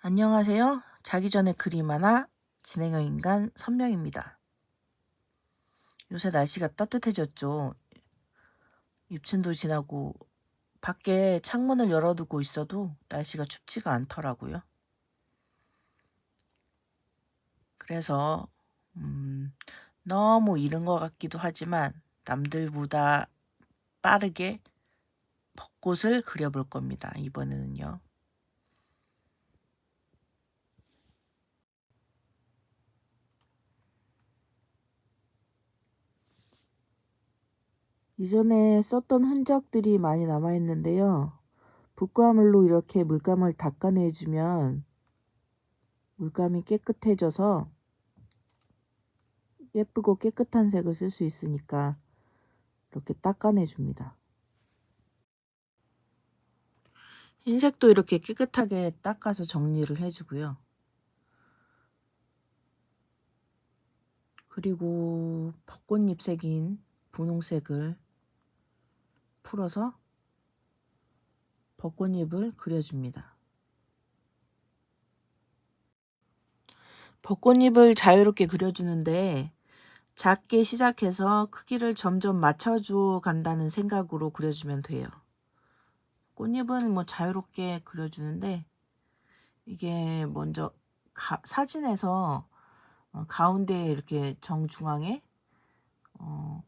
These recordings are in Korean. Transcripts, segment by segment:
안녕하세요. 자기 전에 그림 하나 진행형 인간 선명입니다. 요새 날씨가 따뜻해졌죠. 입춘도 지나고 밖에 창문을 열어두고 있어도 날씨가 춥지가 않더라고요. 그래서 너무 이른 것 같기도 하지만 남들보다 빠르게 벚꽃을 그려볼 겁니다. 이번에는요. 이전에 썼던 흔적들이 많이 남아있는데요. 붓과물로 이렇게 물감을 닦아내주면 물감이 깨끗해져서 예쁘고 깨끗한 색을 쓸 수 있으니까 이렇게 닦아내줍니다. 흰색도 이렇게 깨끗하게 닦아서 정리를 해주고요. 그리고 벚꽃잎색인 분홍색을 풀어서 벚꽃잎을 그려줍니다. 벚꽃잎을 자유롭게 그려주는데 작게 시작해서 크기를 점점 맞춰줘 간다는 생각으로 그려주면 돼요. 꽃잎은 뭐 자유롭게 그려주는데 이게 먼저 사진에서 가운데 이렇게 정중앙에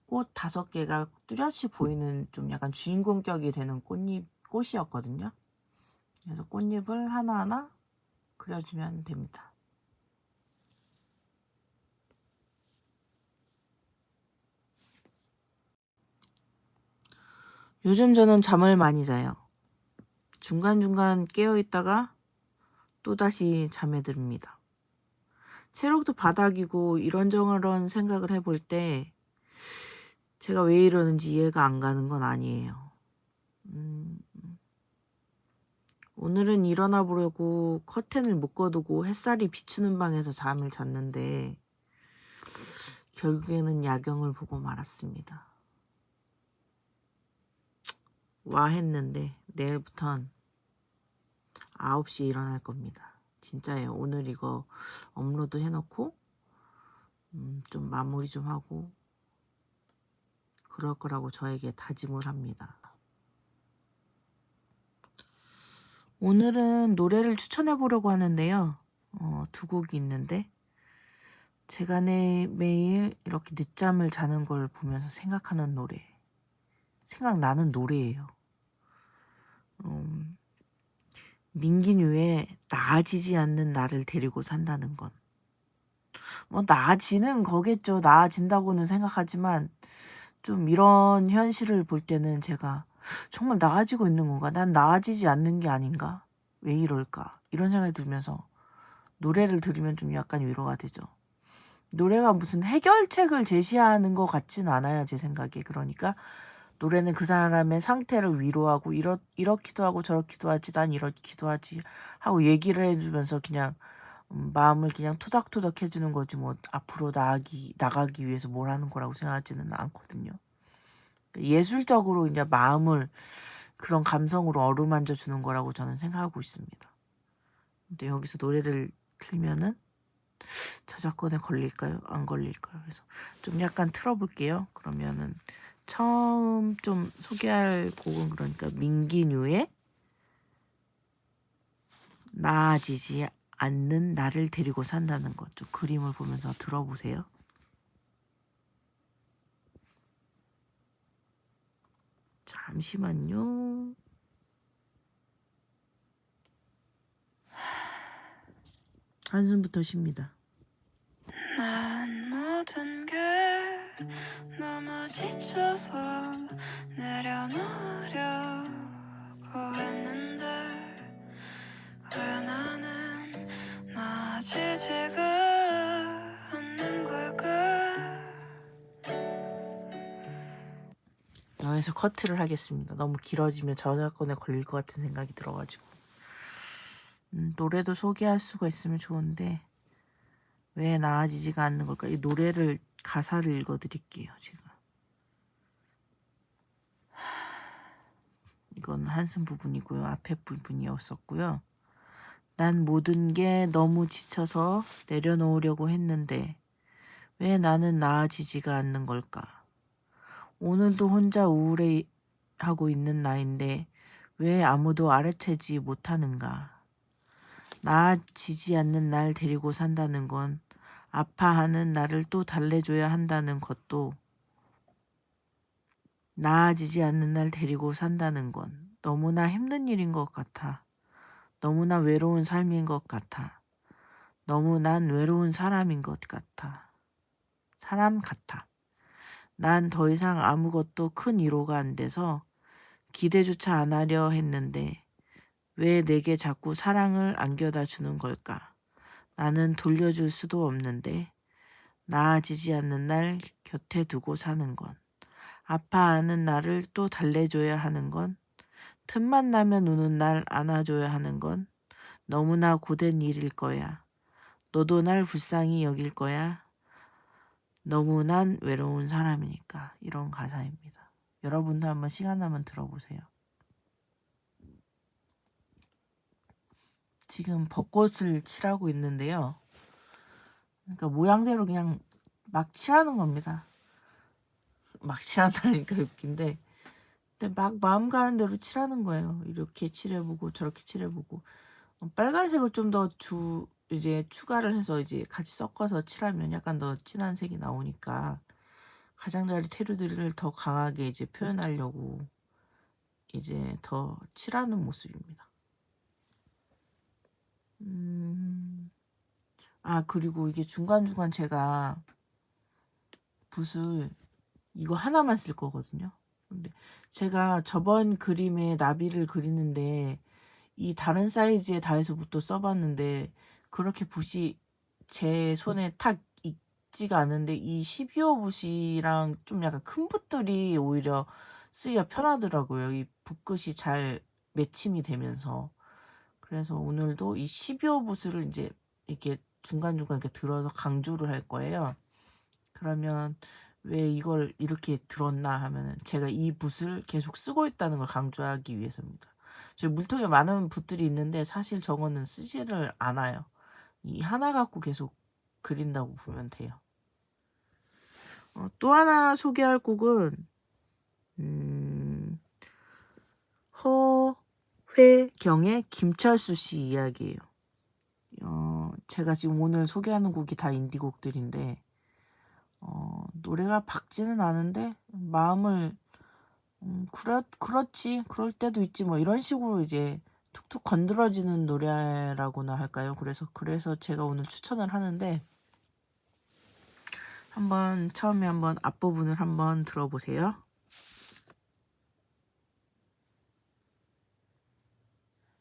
꽃 5개가 뚜렷이 보이는 좀 약간 주인공격이 되는 꽃이었거든요. 그래서 꽃잎을 하나하나 그려주면 됩니다. 요즘 저는 잠을 많이 자요. 중간중간 깨어있다가 또다시 잠에 듭니다. 체력도 바닥이고 이런저런 생각을 해볼 때 제가 왜 이러는지 이해가 안 가는 건 아니에요. 오늘은 일어나 보려고 커튼을 묶어두고 햇살이 비추는 방에서 잠을 잤는데 결국에는 야경을 보고 말았습니다. 와 했는데 내일부턴 9시에 일어날 겁니다. 진짜예요. 오늘 이거 업로드 해놓고 좀 마무리 좀 하고 그럴 거라고 저에게 다짐을 합니다. 오늘은 노래를 추천해 보려고 하는데요. 2곡이 있는데 제가 매일 이렇게 늦잠을 자는 걸 보면서 생각나는 노래예요. 민기뉴의 나아지지 않는 나를 데리고 산다는 건. 뭐 나아지는 거겠죠. 나아진다고는 생각하지만 좀 이런 현실을 볼 때는 제가 정말 나아지고 있는 건가? 난 나아지지 않는 게 아닌가? 왜 이럴까? 이런 생각이 들면서 노래를 들으면 좀 약간 위로가 되죠. 노래가 무슨 해결책을 제시하는 것 같진 않아요. 제 생각에. 그러니까 노래는 그 사람의 상태를 위로하고 이렇기도 하고 저렇기도 하지 난 이렇기도 하지 하고 얘기를 해주면서 그냥 마음을 그냥 토닥토닥 해주는 거지 뭐 앞으로 나가기 위해서 뭘 하는 거라고 생각하지는 않거든요. 예술적으로 이제 마음을 그런 감성으로 어루만져 주는 거라고 저는 생각하고 있습니다. 근데 여기서 노래를 틀면은 저작권에 걸릴까요? 안 걸릴까요? 그래서 좀 약간 틀어볼게요. 그러면은 처음 좀 소개할 곡은 그러니까 민기뉴의 나아지지 않는 나를 데리고 산다는 것. 좀 그림을 보면서 들어보세요. 잠시만요. 한숨부터 쉽니다. 난 모든 게 너무 지쳐서 내려놓으려고 했는데 왜 나는 나아지지가 않는 걸까? 여기서 커트를 하겠습니다. 너무 길어지면 저작권에 걸릴 것 같은 생각이 들어가지고. 노래도 소개할 수가 있으면 좋은데 왜 나아지지가 않는 걸까? 이 노래를 가사를 읽어드릴게요. 제가 이건 한숨 부분이고요. 앞에 부분이었었고요. 난 모든 게 너무 지쳐서 내려놓으려고 했는데 왜 나는 나아지지가 않는 걸까? 오늘도 혼자 우울해하고 있는 나인데 왜 아무도 알아채지 못하는가? 나아지지 않는 날 데리고 산다는 건 아파하는 나를 또 달래줘야 한다는 것도 나아지지 않는 날 데리고 산다는 건 너무나 힘든 일인 것 같아. 너무나 외로운 삶인 것 같아. 너무 난 외로운 사람인 것 같아. 사람 같아. 난 더 이상 아무것도 큰 위로가 안 돼서 기대조차 안 하려 했는데 왜 내게 자꾸 사랑을 안겨다 주는 걸까? 나는 돌려줄 수도 없는데 나아지지 않는 날 곁에 두고 사는 건 아파하는 나를 또 달래줘야 하는 건 틈만 나면 우는 날 안아줘야 하는 건 너무나 고된 일일 거야. 너도 날 불쌍히 여길 거야. 너무 난 외로운 사람이니까. 이런 가사입니다. 여러분도 한번 시간 나면 들어보세요. 지금 벚꽃을 칠하고 있는데요. 그러니까 모양대로 그냥 막 칠하는 겁니다. 막 칠한다니까 웃긴데 근데 막 마음 가는 대로 칠하는 거예요. 이렇게 칠해보고 저렇게 칠해보고 빨간색을 좀 더 이제 추가를 해서 이제 같이 섞어서 칠하면 약간 더 진한 색이 나오니까 가장자리 테두리를 더 강하게 이제 표현하려고 이제 더 칠하는 모습입니다. 그리고 이게 중간중간 제가 붓을 이거 하나만 쓸 거거든요. 근데 제가 저번 그림에 나비를 그리는데 이 다른 사이즈의 다이소붓도 써봤는데 그렇게 붓이 제 손에 탁 익지가 않은데 이 12호 붓이랑 좀 약간 큰 붓들이 오히려 쓰기가 편하더라고요. 이 붓끝이 잘 매침이 되면서. 그래서 오늘도 이 12호 붓을 이제 이렇게 중간중간 이렇게 들어서 강조를 할 거예요. 그러면 왜 이걸 이렇게 들었나 하면은 제가 이 붓을 계속 쓰고 있다는 걸 강조하기 위해서입니다. 저희 물통에 많은 붓들이 있는데 사실 저거는 쓰지를 않아요. 이 하나 갖고 계속 그린다고 보면 돼요. 또 하나 소개할 곡은 허회경의 김철수 씨 이야기예요. 제가 지금 오늘 소개하는 곡이 다 인디곡들인데 노래가 밝지는 않은데 마음을 그렇지 그럴 때도 있지 뭐 이런 식으로 이제 툭툭 건드려지는 노래라고나 할까요? 그래서 제가 오늘 추천을 하는데 한번 처음에 한번 앞부분을 한번 들어보세요.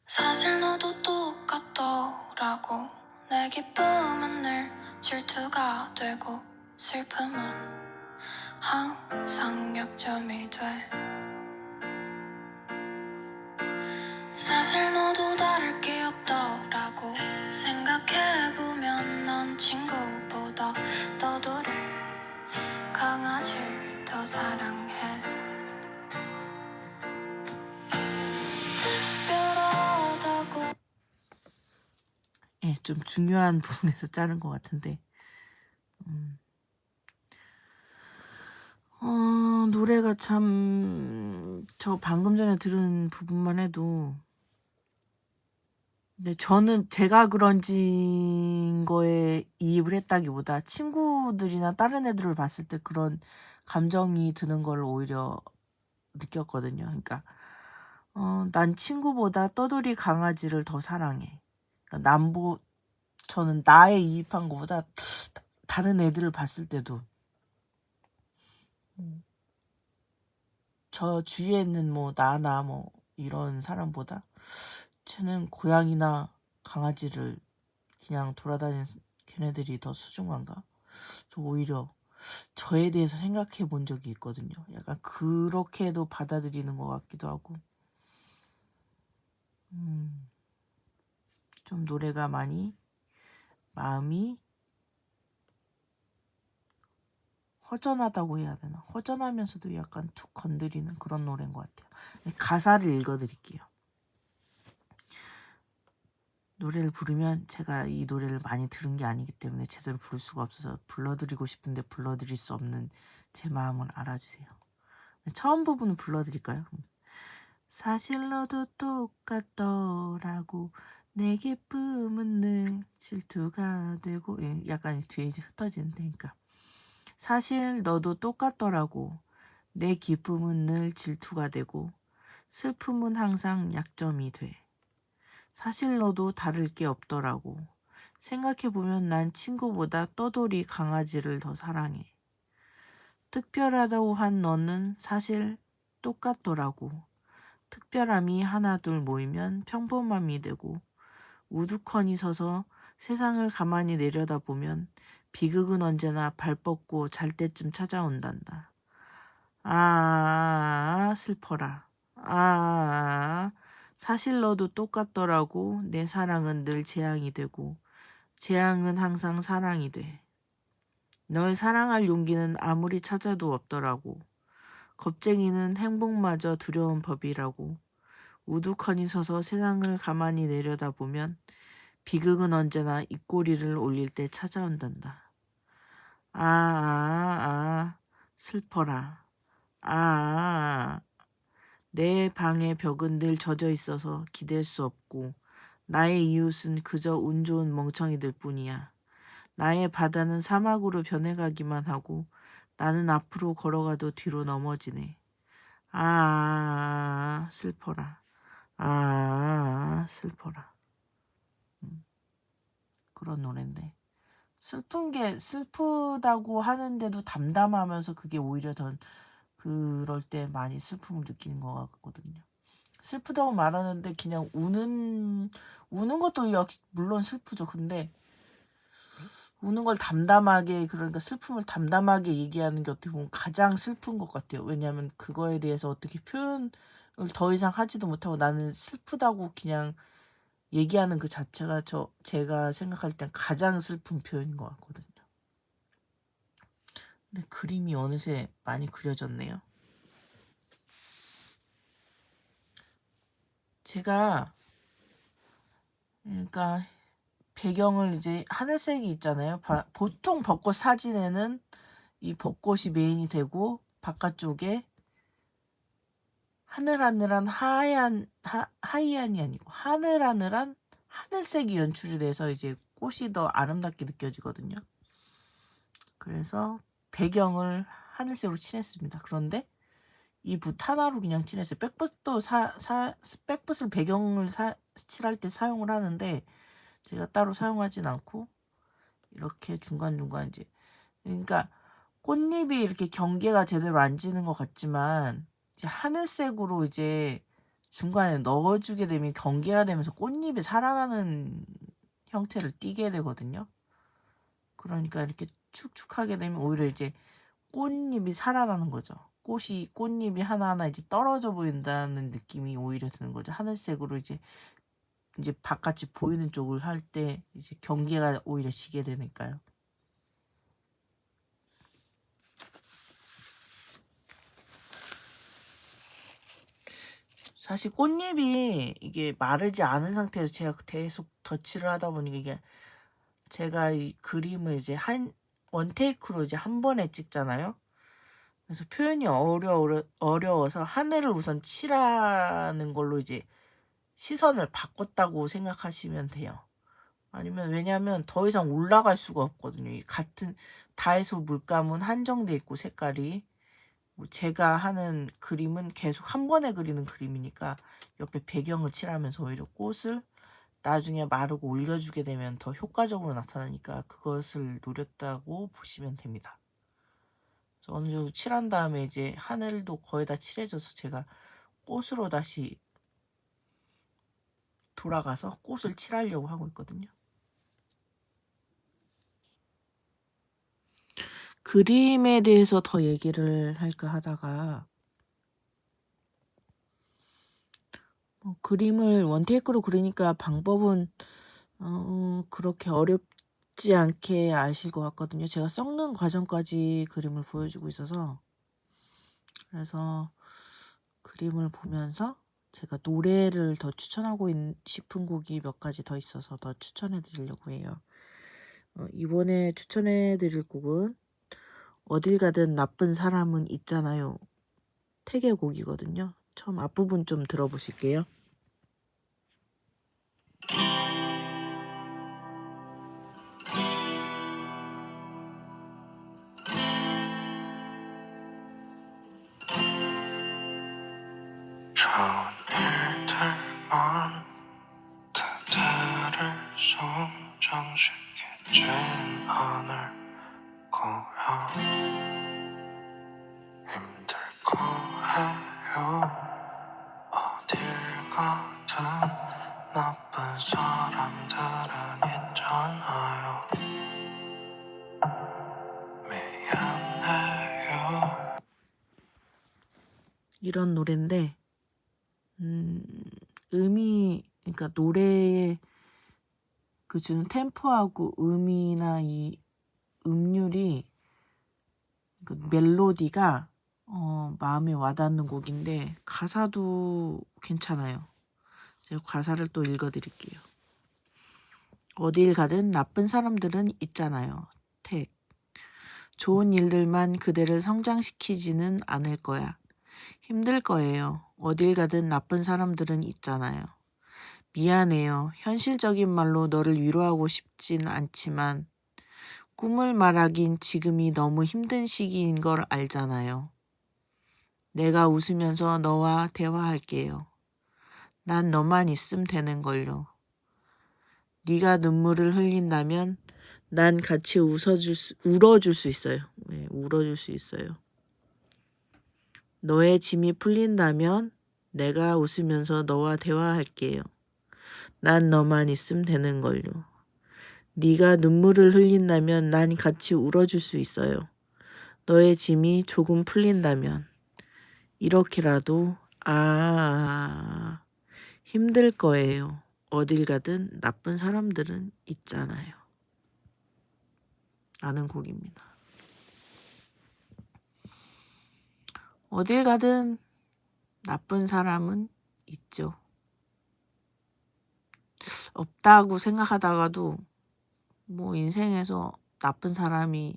사실 너도 똑같더라고. 내 기쁨은 늘 질투가 되고 슬픔은 항상 약점이 돼. 사실 너도 다를 게 없더라고. 생각해보면 넌 친구보다 너도를 강아지를 더 사랑해. 특별하다고. 좀 중요한 부분에서 자른 것 같은데 노래가 참 저 방금 전에 들은 부분만 해도 근데 저는 제가 그런진 거에 이입을 했다기보다 친구들이나 다른 애들을 봤을 때 그런 감정이 드는 걸 오히려 느꼈거든요. 그러니까 난 친구보다 떠돌이 강아지를 더 사랑해. 그러니까 저는 나에 이입한 것보다 다른 애들을 봤을 때도 저 주위에 있는 뭐 나나 뭐 이런 사람보다 쟤는 고양이나 강아지를 그냥 돌아다니는 걔네들이 더 소중한가? 저 오히려 저에 대해서 생각해 본 적이 있거든요. 약간 그렇게도 받아들이는 것 같기도 하고 좀 노래가 많이 마음이 허전하다고 해야 되나? 허전하면서도 약간 툭 건드리는 그런 노래인 것 같아요. 가사를 읽어드릴게요. 노래를 부르면 제가 이 노래를 많이 들은 게 아니기 때문에 제대로 부를 수가 없어서 불러드리고 싶은데 불러드릴 수 없는 제 마음을 알아주세요. 처음 부분은 불러드릴까요? 사실 너도 똑같더라고 내 기쁨은 늘 질투가 되고 약간 뒤에 이제 흩어지는 데니까 사실 너도 똑같더라고 내 기쁨은 늘 질투가 되고 슬픔은 항상 약점이 돼. 사실 너도 다를 게 없더라고. 생각해보면 난 친구보다 떠돌이 강아지를 더 사랑해. 특별하다고 한 너는 사실 똑같더라고. 특별함이 하나둘 모이면 평범함이 되고 우두커니 서서 세상을 가만히 내려다보면 비극은 언제나 발 뻗고 잘 때쯤 찾아온단다. 슬퍼라. 사실 너도 똑같더라고. 내 사랑은 늘 재앙이 되고 재앙은 항상 사랑이 돼. 널 사랑할 용기는 아무리 찾아도 없더라고. 겁쟁이는 행복마저 두려운 법이라고. 우두커니 서서 세상을 가만히 내려다보면 비극은 언제나 입꼬리를 올릴 때 찾아온단다. 슬퍼라. 내 방의 벽은 늘 젖어 있어서 기댈 수 없고 나의 이웃은 그저 운 좋은 멍청이들 뿐이야. 나의 바다는 사막으로 변해가기만 하고 나는 앞으로 걸어가도 뒤로 넘어지네. 슬퍼라. 슬퍼라. 그런 노래인데 슬픈 게 슬프다고 하는데도 담담하면서 그게 오히려 더 그럴 때 많이 슬픔을 느끼는 것 같거든요. 슬프다고 말하는데 그냥 우는 것도 역시 물론 슬프죠. 근데 우는 걸 담담하게 그러니까 슬픔을 담담하게 얘기하는 게 어떻게 보면 가장 슬픈 것 같아요. 왜냐하면 그거에 대해서 어떻게 표현을 더 이상 하지도 못하고 나는 슬프다고 그냥 얘기하는 그 자체가 제가 생각할 땐 가장 슬픈 표현인 것 같거든요. 근데 그림이 어느새 많이 그려졌네요. 제가 그러니까 배경을 이제 하늘색이 있잖아요. 보통 벚꽃 사진에는 이 벚꽃이 메인이 되고 바깥쪽에 하늘하늘한 하이안이 아니고 하늘하늘한 하늘색이 연출이 돼서 이제 꽃이 더 아름답게 느껴지거든요. 그래서 배경을 하늘색으로 칠했습니다. 그런데 이 붓 하나로 그냥 칠했어요. 백붓도 백붓을 배경을 칠할 때 사용을 하는데 제가 따로 사용하진 않고 이렇게 중간중간 이제 그러니까 꽃잎이 이렇게 경계가 제대로 안 지는 것 같지만 이제 하늘색으로 이제 중간에 넣어주게 되면 경계가 되면서 꽃잎이 살아나는 형태를 띠게 되거든요. 그러니까 이렇게 축축하게 되면 오히려 이제 꽃잎이 살아나는 거죠. 꽃잎이 하나하나 이제 떨어져 보인다는 느낌이 오히려 드는 거죠. 하늘색으로 이제 바깥이 보이는 쪽을 할 때 이제 경계가 오히려 지게 되니까요. 사실 꽃잎이 이게 마르지 않은 상태에서 제가 계속 덧칠을 하다 보니까 이게 제가 이 그림을 이제 원테이크로 이제 한 번에 찍잖아요. 그래서 표현이 어려워서 하늘을 우선 칠하는 걸로 이제 시선을 바꿨다고 생각하시면 돼요. 아니면 왜냐하면 더 이상 올라갈 수가 없거든요. 이 같은 다이소 물감은 한정돼 있고 색깔이 제가 하는 그림은 계속 한 번에 그리는 그림이니까 옆에 배경을 칠하면서 오히려 꽃을 나중에 마르고 올려주게 되면 더 효과적으로 나타나니까 그것을 노렸다고 보시면 됩니다. 어느 정도 칠한 다음에 이제 하늘도 거의 다 칠해져서 제가 꽃으로 다시 돌아가서 꽃을 칠하려고 하고 있거든요. 그림에 대해서 더 얘기를 할까 하다가 그림을 원테이크로 그리니까 방법은 그렇게 어렵지 않게 아실 것 같거든요. 제가 썩는 과정까지 그림을 보여주고 있어서 그래서 그림을 보면서 제가 노래를 더 추천하고 싶은 곡이 몇 가지 더 있어서 더 추천해 드리려고 해요. 이번에 추천해 드릴 곡은 어딜 가든 나쁜 사람은 있잖아요. 태계 곡이거든요. 처음 앞부분 좀 들어보실게요. 좋은 일들만 그대를 성장시키진 않을 거야. 힘들 거예요. 어딜 가든 나쁜 사람들은 있잖아요. 미안해요. 이런 노래인데 그러니까 노래의 그 주는 템포하고 음이나 이 음률이 그 멜로디가 마음에 와닿는 곡인데 가사도 괜찮아요. 제가 가사를 또 읽어드릴게요. 어딜 가든 나쁜 사람들은 있잖아요. 택. 좋은 일들만 그대를 성장시키지는 않을 거야. 힘들 거예요. 어딜 가든 나쁜 사람들은 있잖아요. 미안해요. 현실적인 말로 너를 위로하고 싶진 않지만 꿈을 말하긴 지금이 너무 힘든 시기인 걸 알잖아요. 내가 웃으면서 너와 대화할게요. 난 너만 있으면 되는걸요. 네가 눈물을 흘린다면 난 같이 울어줄 수 있어요. 네, 울어줄 수 있어요. 너의 짐이 풀린다면 내가 웃으면서 너와 대화할게요. 난 너만 있으면 되는걸요. 네가 눈물을 흘린다면 난 같이 울어줄 수 있어요. 너의 짐이 조금 풀린다면 이렇게라도 힘들 거예요. 어딜 가든 나쁜 사람들은 있잖아요. 라는 곡입니다. 어딜 가든 나쁜 사람은 있죠. 없다고 생각하다가도 뭐 인생에서 나쁜 사람이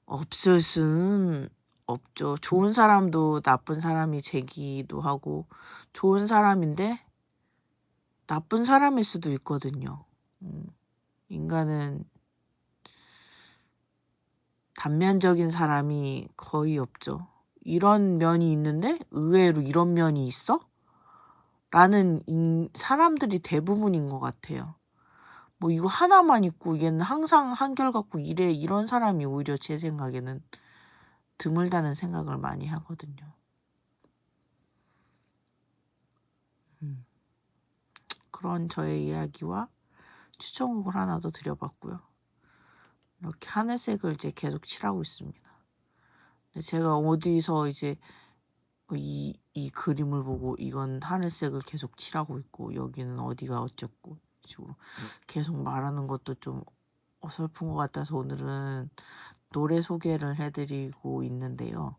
없을 수는 없죠. 좋은 사람도 나쁜 사람이 되기도 하고 좋은 사람인데 나쁜 사람일 수도 있거든요. 인간은 단면적인 사람이 거의 없죠. 이런 면이 있는데 의외로 이런 면이 있어? 라는 사람들이 대부분인 것 같아요. 뭐 이거 하나만 있고 얘는 항상 한결같고 이래 이런 사람이 오히려 제 생각에는 드물다는 생각을 많이 하거든요. 그런 저의 이야기와 추천곡을 하나 더 드려봤고요. 이렇게 하늘색을 이제 계속 칠하고 있습니다. 제가 어디서 이제 이 그림을 보고 이건 하늘색을 계속 칠하고 있고 여기는 어디가 어쩌고 식으로 계속 말하는 것도 좀 어설픈 것 같아서 오늘은 노래 소개를 해드리고 있는데요.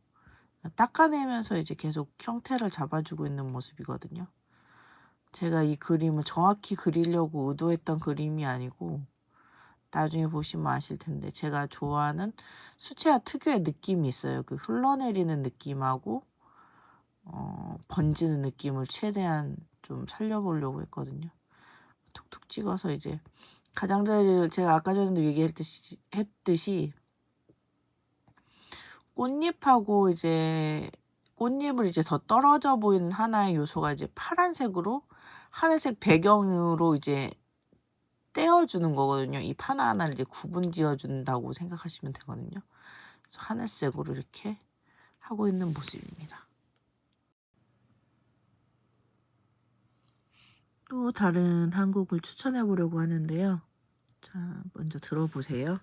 닦아내면서 이제 계속 형태를 잡아주고 있는 모습이거든요. 제가 이 그림을 정확히 그리려고 의도했던 그림이 아니고 나중에 보시면 아실 텐데 제가 좋아하는 수채화 특유의 느낌이 있어요. 그 흘러내리는 느낌하고 번지는 느낌을 최대한 좀 살려보려고 했거든요. 툭툭 찍어서 이제 가장자리를 제가 아까 전에도 얘기했듯이 꽃잎하고 이제 꽃잎을 이제 더 떨어져 보이는 하나의 요소가 이제 파란색으로 하늘색 배경으로 이제 떼어주는 거거든요. 이 하나하나를 이제 구분 지어준다고 생각하시면 되거든요. 그래서 하늘색으로 이렇게 하고 있는 모습입니다. 또 다른 한 곡을 추천해 보려고 하는데요. 자, 먼저 들어보세요.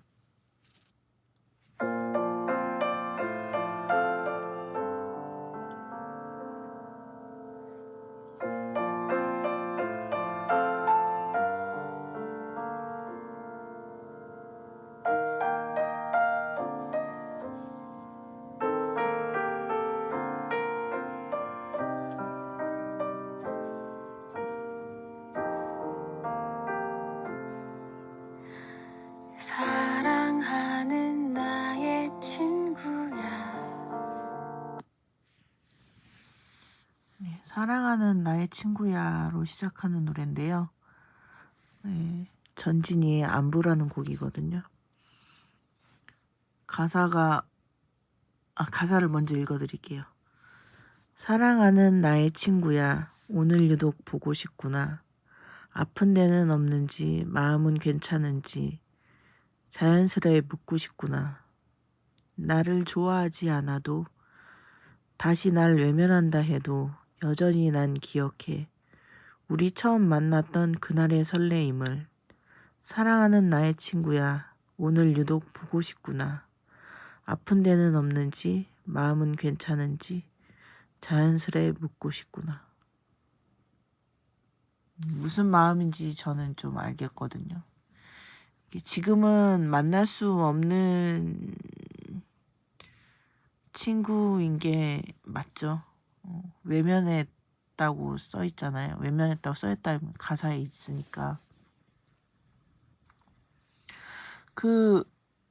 친구야로 시작하는 노래인데요. 네, 전진이의 안부라는 곡이거든요. 가사를 먼저 읽어드릴게요. 사랑하는 나의 친구야, 오늘 유독 보고 싶구나. 아픈 데는 없는지, 마음은 괜찮은지 자연스레 묻고 싶구나. 나를 좋아하지 않아도, 다시 날 외면한다 해도 여전히 난 기억해. 우리 처음 만났던 그날의 설레임을. 사랑하는 나의 친구야, 오늘 유독 보고 싶구나. 아픈 데는 없는지, 마음은 괜찮은지 자연스레 묻고 싶구나. 무슨 마음인지 저는 좀 알겠거든요. 지금은 만날 수 없는 친구인 게 맞죠. 외면했다고 써 있잖아요. 외면했다고 써 있다 가사에 있으니까. 그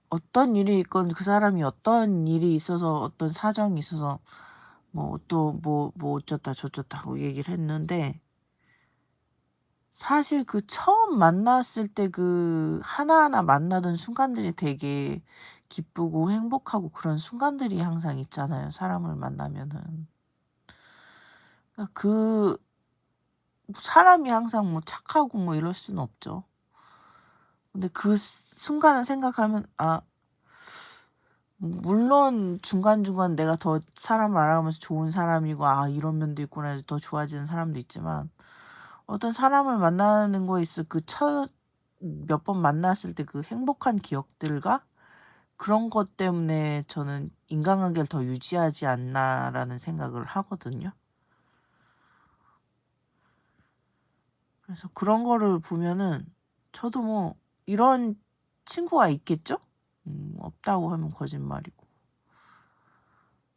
어떤 일이 있건 그 사람이 어떤 일이 있어서 어떤 사정이 있어서 뭐 또 뭐 어쩌다 저쩌다 하고 얘기를 했는데, 사실 그 처음 만났을 때 그 하나하나 만나던 순간들이 되게 기쁘고 행복하고 그런 순간들이 항상 있잖아요, 사람을 만나면은. 그러니까 그 사람이 항상 뭐 착하고 뭐 이럴 수는 없죠. 근데 그 순간을 생각하면 물론 중간중간 내가 더 사람을 알아가면서 좋은 사람이고 이런 면도 있구나 해서 더 좋아지는 사람도 있지만, 어떤 사람을 만나는 거에 있어 그 첫 몇 번 만났을 때 그 행복한 기억들과 그런 것 때문에 저는 '인간관계를 더 유지하지 않나.'라는 생각을 하거든요. 그래서 그런 거를 보면은 저도 뭐 이런 친구가 있겠죠? 없다고 하면 거짓말이고.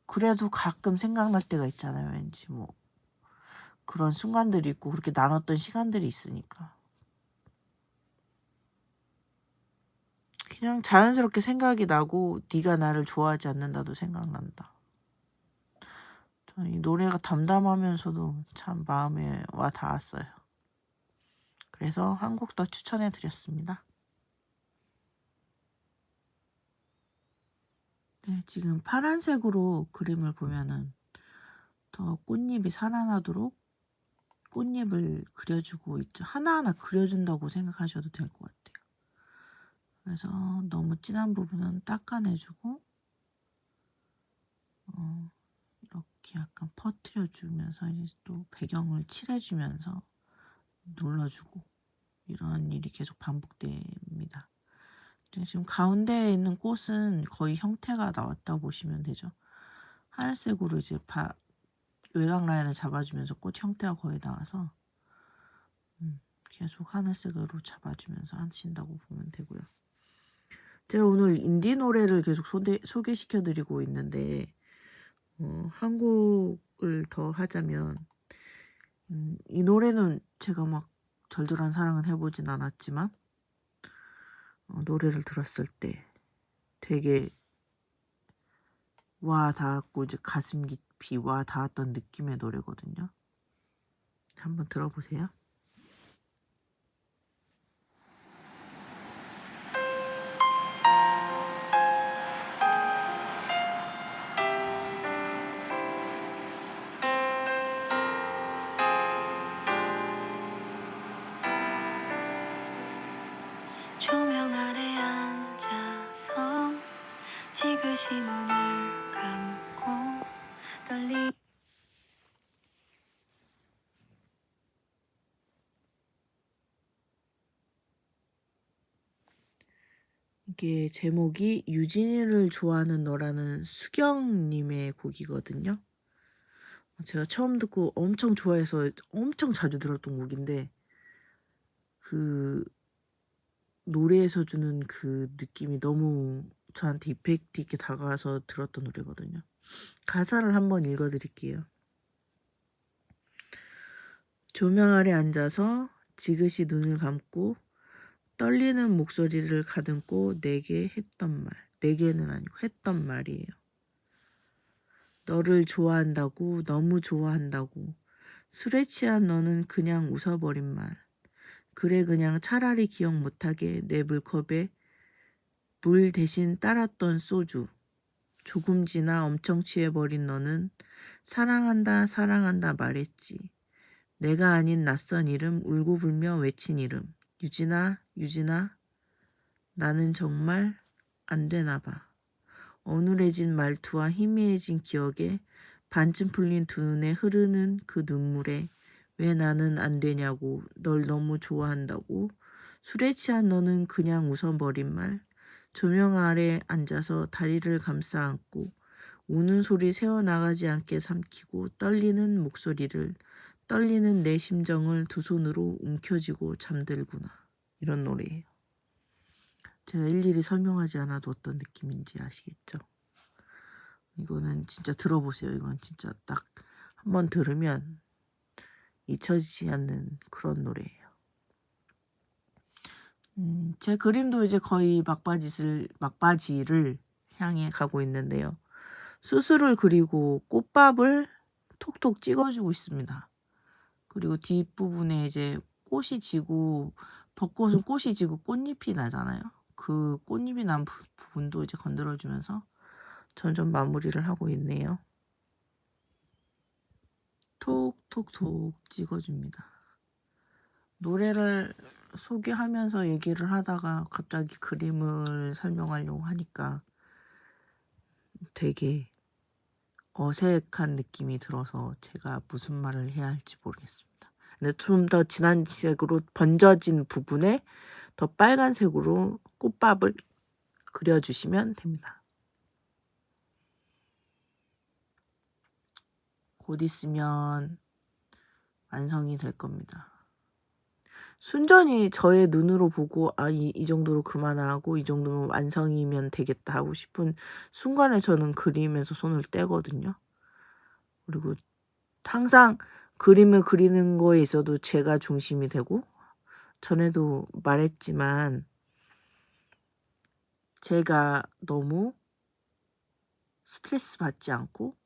그래도 가끔 생각날 때가 있잖아요. 왠지 뭐 그런 순간들이 있고 그렇게 나눴던 시간들이 있으니까. 그냥 자연스럽게 생각이 나고 '네가 나를 좋아하지 않는다.'도 생각난다. 저는 이 노래가 담담하면서도 참 마음에 와 닿았어요. 그래서 한 곡 더 추천해 드렸습니다. 네, 지금 파란색으로 그림을 보면은 더 꽃잎이 살아나도록 꽃잎을 그려주고 있죠. 하나하나 그려준다고 생각하셔도 될 것 같아요. 그래서 너무 진한 부분은 닦아내주고 이렇게 약간 퍼트려주면서 이제 또 배경을 칠해주면서 눌러주고, 이런 일이 계속 반복됩니다. 지금 가운데에 있는 꽃은 거의 형태가 나왔다고 보시면 되죠. 하늘색으로 이제 외곽 라인을 잡아주면서 꽃 형태가 거의 나와서 계속 하늘색으로 잡아주면서 하신다고 보면 되고요. 제가 오늘 인디 노래를 계속 소개시켜드리고 있는데, 한 곡을 더 하자면, 이 노래는 제가 막 절절한 사랑은 해보진 않았지만 노래를 들었을 때 되게 와 닿았고 이제 가슴 깊이 와 닿았던 느낌의 노래거든요. 한번 들어보세요. 조명 아래 앉아서 지그시 눈을 감고 떨리 이게 제목이 유진이를 좋아하는 너라는 수경님의 곡이거든요. 제가 처음 듣고 엄청 좋아해서 엄청 자주 들었던 곡인데, 그 노래에서 주는 그 느낌이 너무 저한테 이펙트 있게 다가와서 들었던 노래거든요. 가사를 한번 읽어드릴게요. 조명 아래 앉아서 지그시 눈을 감고 떨리는 목소리를 가듬고 내게 했던 말, 내게는 아니고 했던 말이에요. 너를 좋아한다고, 너무 좋아한다고, 술에 취한 너는 그냥 웃어버린 말. 그래 그냥 차라리 기억 못하게 내 물컵에 물 대신 따랐던 소주. 조금 지나 엄청 취해버린 너는 사랑한다 사랑한다 말했지. 내가 아닌 낯선 이름 울고불며 외친 이름. 유진아 유진아 나는 정말 안 되나 봐. 어눌해진 말투와 희미해진 기억에 반쯤 풀린 두 눈에 흐르는 그 눈물에 왜 나는 안 되냐고 널 너무 좋아한다고 술에 취한 너는 그냥 웃어버린 말. 조명 아래 앉아서 다리를 감싸 안고 우는 소리 새어나가지 않게 삼키고 떨리는 내 심정을 두 손으로 움켜쥐고 잠들구나. 이런 노래예요. 제가 일일이 설명하지 않아도 어떤 느낌인지 아시겠죠? 이거는 진짜 들어보세요. 이건 진짜 딱 한번 들으면 잊혀지지 않는 그런 노래예요. 제 그림도 이제 거의 막바지를 향해 가고 있는데요. 수술을 그리고 꽃밥을 톡톡 찍어주고 있습니다. 그리고 뒷부분에 이제 꽃이 지고 벚꽃은 꽃이 지고 꽃잎이 나잖아요. 그 꽃잎이 난 부분도 이제 건드려주면서 점점 마무리를 하고 있네요. 톡톡톡 찍어줍니다. 노래를 소개하면서 얘기를 하다가 갑자기 그림을 설명하려고 하니까 되게 어색한 느낌이 들어서 제가 무슨 말을 해야 할지 모르겠습니다. 근데 좀 더 진한 색으로 번져진 부분에 더 빨간색으로 꽃밥을 그려주시면 됩니다. 곧 있으면 완성이 될 겁니다. 순전히 저의 눈으로 보고 이 정도로 그만하고 이 정도면 완성이면 되겠다 하고 싶은 순간에 저는 그림에서 손을 떼거든요. 그리고 항상 그림을 그리는 거에 있어도 제가 중심이 되고 전에도 말했지만 제가 너무 스트레스 받지 않고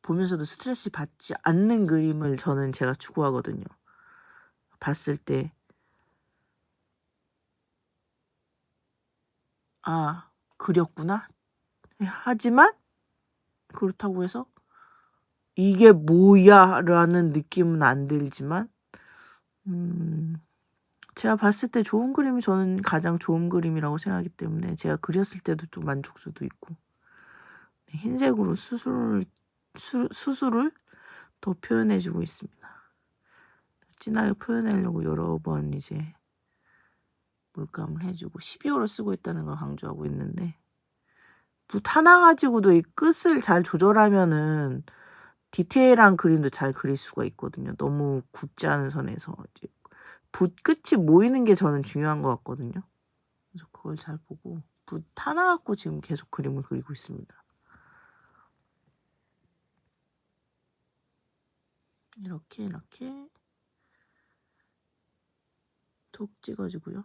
보면서도 스트레스 받지 않는 그림을 제가 추구하거든요. 봤을 때 그렸구나. 하지만 그렇다고 해서 이게 뭐야 라는 느낌은 안 들지만 제가 봤을 때 좋은 그림이 저는 가장 좋은 그림이라고 생각하기 때문에 제가 그렸을 때도 좀 만족수도 있고 흰색으로 수술을 더 표현해주고 있습니다. 진하게 표현하려고 여러 번 이제 물감을 해주고 12호를 쓰고 있다는 걸 강조하고 있는데 붓 하나 가지고도 이 끝을 잘 조절하면은 디테일한 그림도 잘 그릴 수가 있거든요. 너무 굵지 않은 선에서 이제 붓 끝이 모이는 게 저는 중요한 것 같거든요. 그래서 그걸 잘 보고 붓 하나 갖고 지금 계속 그림을 그리고 있습니다. 이렇게 톡 찍어주고요.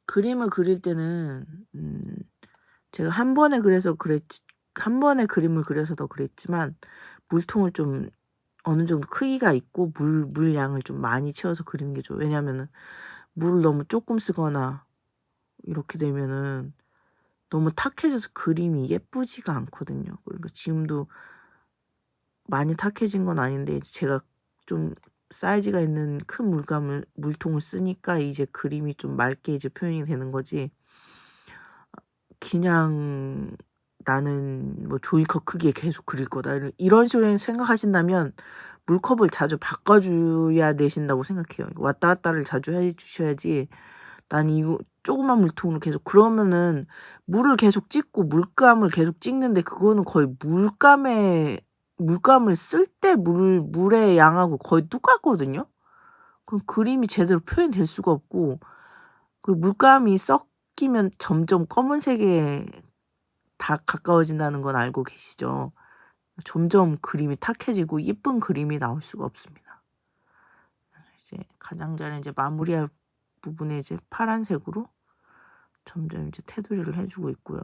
그림을 그릴 때는 제가 한 번에 그림을 그려서 더 그랬지만 물통을 좀 어느 정도 크기가 있고 물량을 좀 많이 채워서 그리는 게 좋아요. 왜냐하면은 물을 너무 조금 쓰거나 이렇게 되면은 너무 탁해져서 그림이 예쁘지가 않거든요. 그러니까 지금도 많이 탁해진 건 아닌데 제가 좀 사이즈가 있는 큰 물통을 쓰니까 이제 그림이 좀 맑게 이제 표현이 되는 거지. 그냥 나는 뭐 종이컵 크기에 계속 그릴 거다 이런 식으로 생각하신다면 물컵을 자주 바꿔줘야 되신다고 생각해요. 왔다 갔다를 자주 해주셔야지. 난 이거 조그만 물통으로 계속 그러면은 물을 계속 찍고 물감을 계속 찍는데 그거는 거의 물감을 쓸 때 물의 양하고 거의 똑같거든요. 그럼 그림이 제대로 표현될 수가 없고 그리고 물감이 섞이면 점점 검은색에 다 가까워진다는 건 알고 계시죠? 점점 그림이 탁해지고 예쁜 그림이 나올 수가 없습니다. 이제 가장자리 이제 마무리할 부분에 이제 파란색으로 점점 이제 테두리를 해주고 있고요.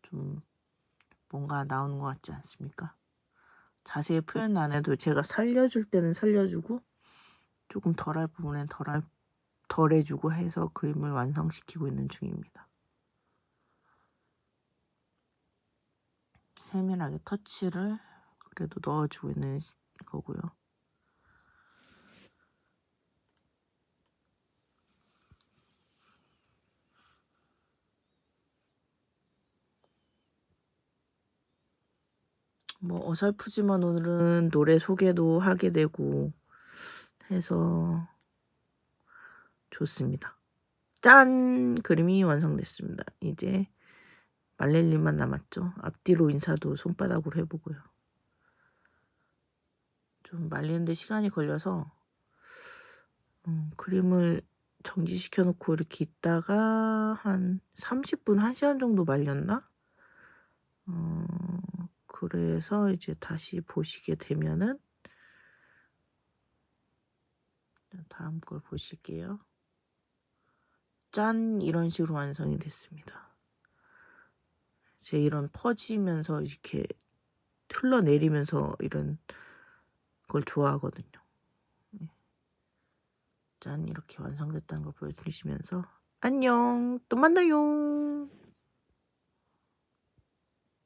좀 뭔가 나오는 것 같지 않습니까? 자세히 표현 안 해도 제가 살려줄 때는 살려주고 조금 덜할 부분엔 덜해주고 해서 그림을 완성시키고 있는 중입니다. 세밀하게 터치를 그래도 넣어주고 있는 거고요. 뭐 어설프지만 오늘은 노래 소개도 하게 되고 해서 좋습니다. 짠! 그림이 완성됐습니다. 이제 말렐님만 남았죠. 앞뒤로 인사도 손바닥으로 해보고요. 좀 말리는데 시간이 걸려서 그림을 정지시켜 놓고 이렇게 있다가 한 30분, 1시간 정도 말렸나? 그래서 이제 다시 보시게 되면은 다음 걸 보실게요. 짠! 이런 식으로 완성이 됐습니다. 제 이런 퍼지면서 이렇게 흘러내리면서 이런 걸 좋아하거든요. 짠! 이렇게 완성됐다는 걸 보여드리시면서 안녕! 또 만나요!